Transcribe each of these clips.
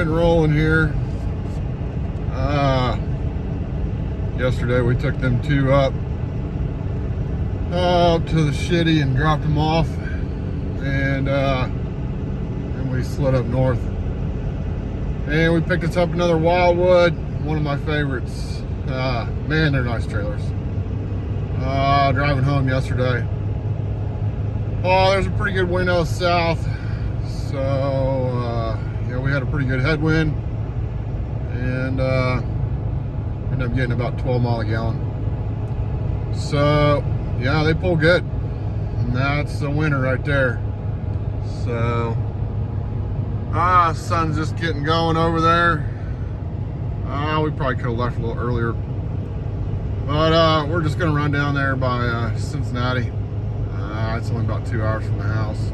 and rolling here. Yesterday we took them two up to the shitty and dropped them off, and we slid up north. And we picked us up another Wildwood, one of my favorites. Man, they're nice trailers. Driving home yesterday. There's a pretty good wind out south, so yeah, we had a pretty good headwind, and ended up getting about 12 miles a gallon. So yeah, they pull good, and that's the winner right there. So sun's just getting going over there. We probably could have left a little earlier, but we're just gonna run down there by Cincinnati. It's only about 2 hours from the house,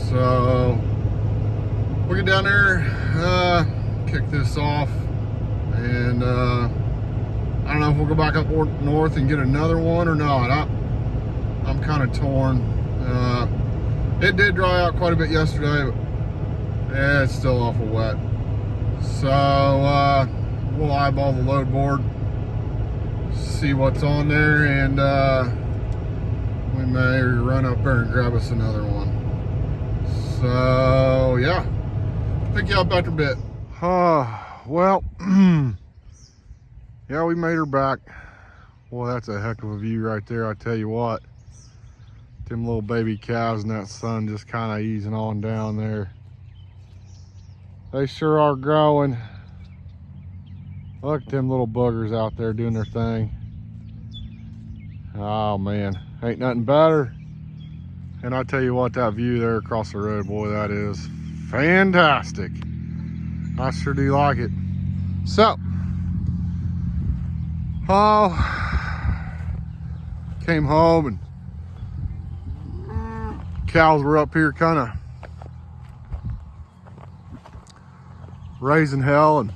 so we'll get down there, kick this off, and I don't know if we'll go back up north and get another one or not. I'm kind of torn. It did dry out quite a bit yesterday, but yeah, it's still awful wet. So we'll eyeball the load board, see what's on there, and we may run up there and grab us another one. So yeah, pick you up after a bit. Well, yeah, we made her back. Well, that's a heck of a view right there, I tell you what. Them little baby calves and that sun just kind of easing on down there. They sure are growing. Look at them little buggers out there doing their thing. Oh man, ain't nothing better. And I tell you what, that view there across the road, boy, that is fantastic. I sure do like it. So, came home, and cows were up here kind of raising hell and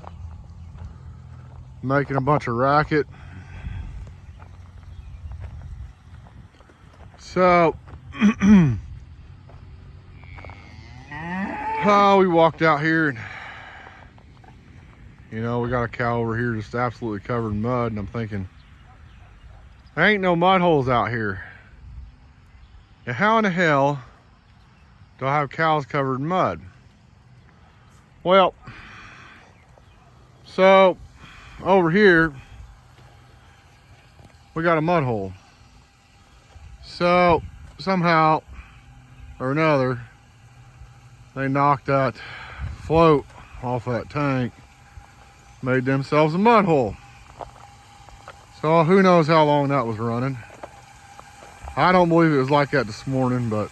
making a bunch of racket. So we walked out here, and you know, we got a cow over here just absolutely covered in mud, and I'm thinking, there ain't no mud holes out here. Now, how in the hell do I have cows covered in mud? Well, so over here we got a mud hole. So somehow or another they knocked that float off that tank, made themselves a mud hole. So who knows how long that was running. I don't believe it was like that this morning, but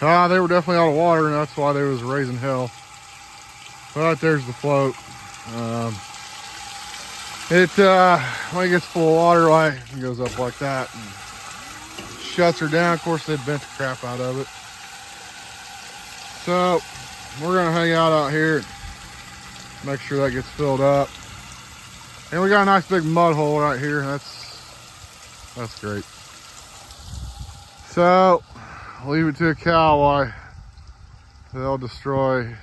they were definitely out of water, and that's why they was raising hell. But there's the float. When it gets full of water, it goes up like that and shuts her down. Of course, they bent the crap out of it. So we're gonna hang out here, make sure that gets filled up. And we got a nice big mud hole right here. That's great. So leave it to a cow. They'll destroy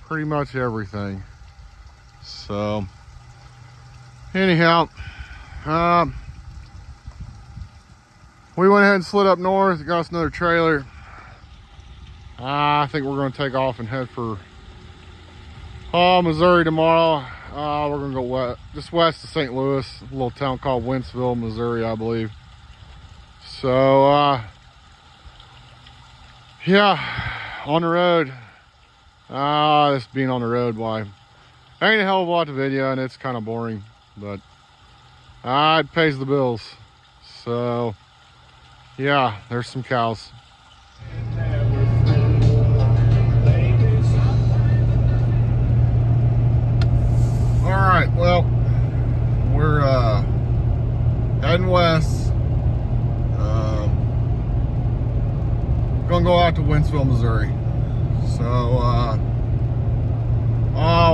pretty much everything. So anyhow, we went ahead and slid up north, got us another trailer. I think we're going to take off and head for Missouri tomorrow. We're going to go just west of St. Louis, a little town called Wentzville, Missouri, I believe. So yeah, on the road. This being on the road, why? There ain't a hell of a lot to video, and it's kind of boring, but it pays the bills. So yeah, there's some cows. All right, well, we're heading west. Gonna go out to Wentzville, Missouri. So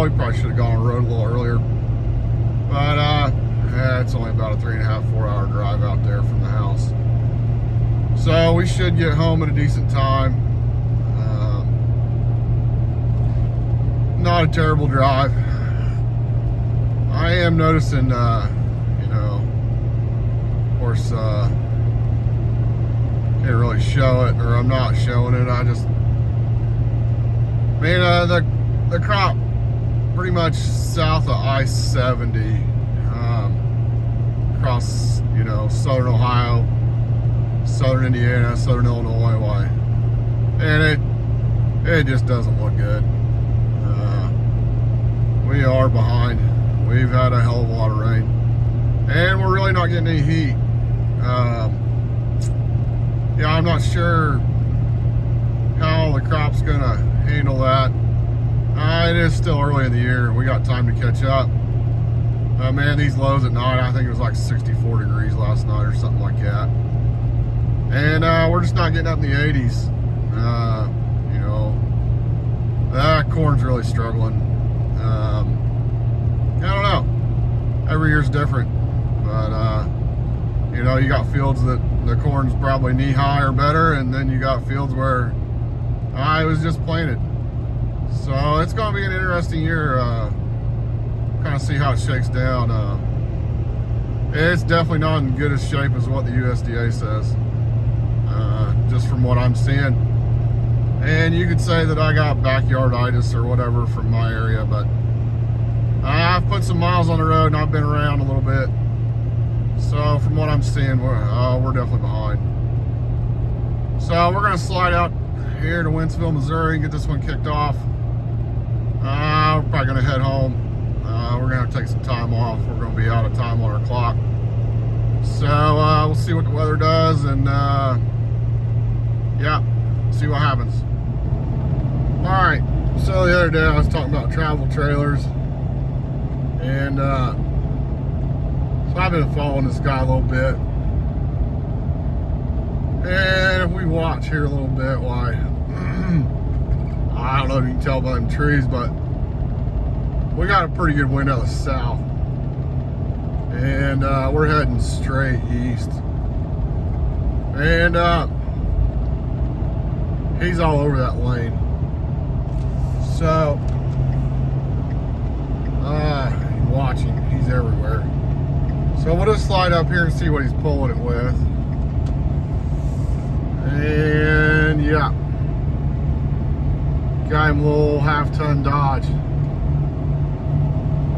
we probably should have gone on the road a little earlier, but it's only about a 3.5-4 hour drive out there from the house. So we should get home at a decent time. not a terrible drive. I am noticing, you know, of course, can't really show it, or I'm not showing it. I just, man, the crop pretty much south of I-70, across, you know, southern Ohio, southern Indiana, southern Illinois way, and it just doesn't look good. We are behind. We've had a hell of a lot of rain, and we're really not getting any heat. Yeah, I'm not sure how the crop's gonna handle that. It is still early in the year. We got time to catch up. Man, these lows at night, I think it was like 64 degrees last night or something like that. And we're just not getting up in the 80s. You know, that corn's really struggling. I don't know. Every year's different. But, you know, you got fields that the corn's probably knee high or better, and then you got fields where it was just planted. So it's going to be an interesting year. Kind of see how it shakes down. It's definitely not in good as shape as what the USDA says, just from what I'm seeing. And you could say that I got backyarditis or whatever from my area, but I've put some miles on the road and I've been around a little bit. So from what I'm seeing, we're definitely behind. So we're going to slide out here to Wentzville, Missouri, and get this one kicked off. We're probably going to head home. We're going to have to take some time off. We're going to be out of time on our clock. So we'll see what the weather does, and yeah, see what happens. Alright, so the other day I was talking about travel trailers, and so I've been following this guy a little bit. And if we watch here a little bit, why, I don't know if you can tell by them trees, but we got a pretty good wind out of the south. And we're heading straight east. And he's all over that lane. So, watching, he's everywhere. So we'll just slide up here and see what he's pulling it with. And yeah, got him a little half-ton Dodge.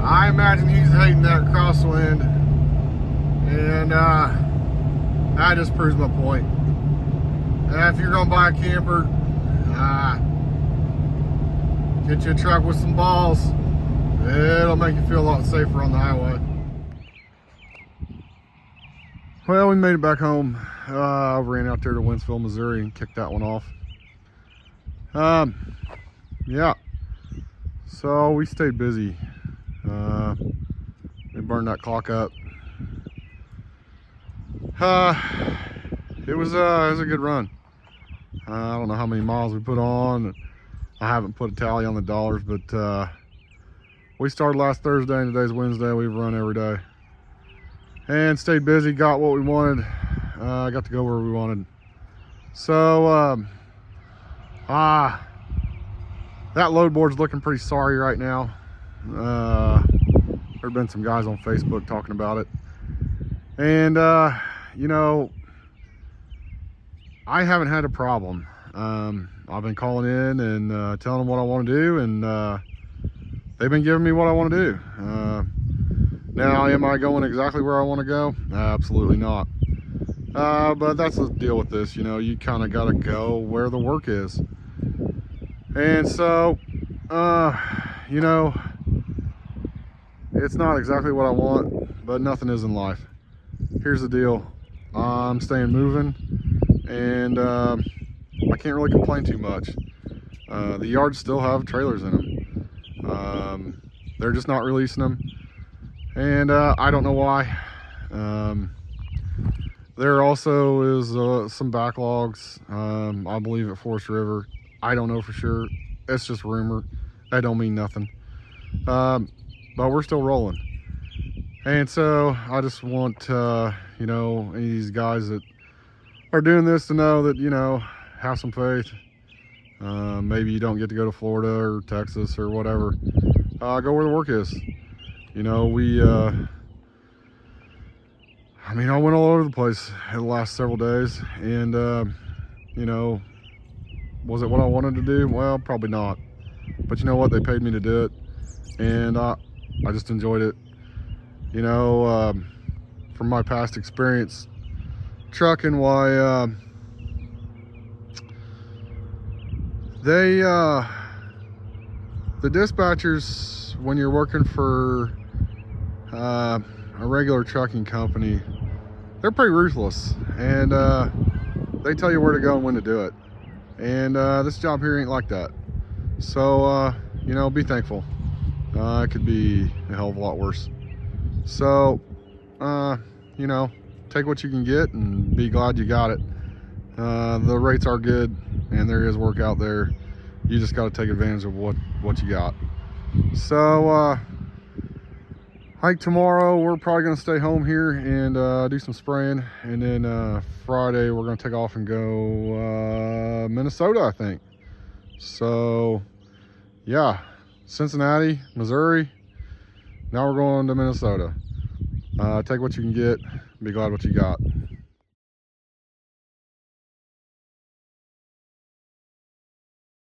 I imagine he's hating that crosswind, and that just proves my point. If you're gonna buy a camper, get you a truck with some balls. It'll make you feel a lot safer on the highway. Well, we made it back home. I ran out there to Wentzville, Missouri, and kicked that one off. Yeah, so we stayed busy. We burned that clock up. It was a good run. I don't know how many miles we put on. I haven't put a tally on the dollars, but we started last Thursday and today's Wednesday. We've run every day and stayed busy, got what we wanted. Got to go where we wanted. So that load board's looking pretty sorry right now. There've been some guys on Facebook talking about it, and you know, I haven't had a problem. I've been calling in and telling them what I want to do, and they've been giving me what I want to do. Now, am I going exactly where I want to go? Absolutely not. But that's the deal with this, you know, you kind of got to go where the work is. And so, you know, it's not exactly what I want, but nothing is in life. Here's the deal. I'm staying moving, and I can't really complain too much. The yards still have trailers in them. They're just not releasing them, and I don't know why. There also is some backlogs, I believe, at Forest River. I don't know for sure. It's just rumor. That don't mean nothing. But we're still rolling. And so I just want, you know, any of these guys that are doing this to know that, you know, have some faith. Maybe you don't get to go to Florida or Texas or whatever. Go where the work is. You know, I mean, I went all over the place the last several days, and you know, was it what I wanted to do? Well, probably not. But you know what? They paid me to do it, and I just enjoyed it. You know, from my past experience trucking, why the dispatchers, when you're working for a regular trucking company, they're pretty ruthless, and they tell you where to go and when to do it. And this job here ain't like that. So you know, be thankful. It could be a hell of a lot worse. So you know, take what you can get and be glad you got it. The rates are good, and there is work out there. You just got to take advantage of what you got. So like tomorrow, we're probably going to stay home here and do some spraying, and then Friday we're going to take off and go Minnesota, I think. So yeah, Cincinnati, Missouri, now we're going to Minnesota. Take what you can get, be glad what you got.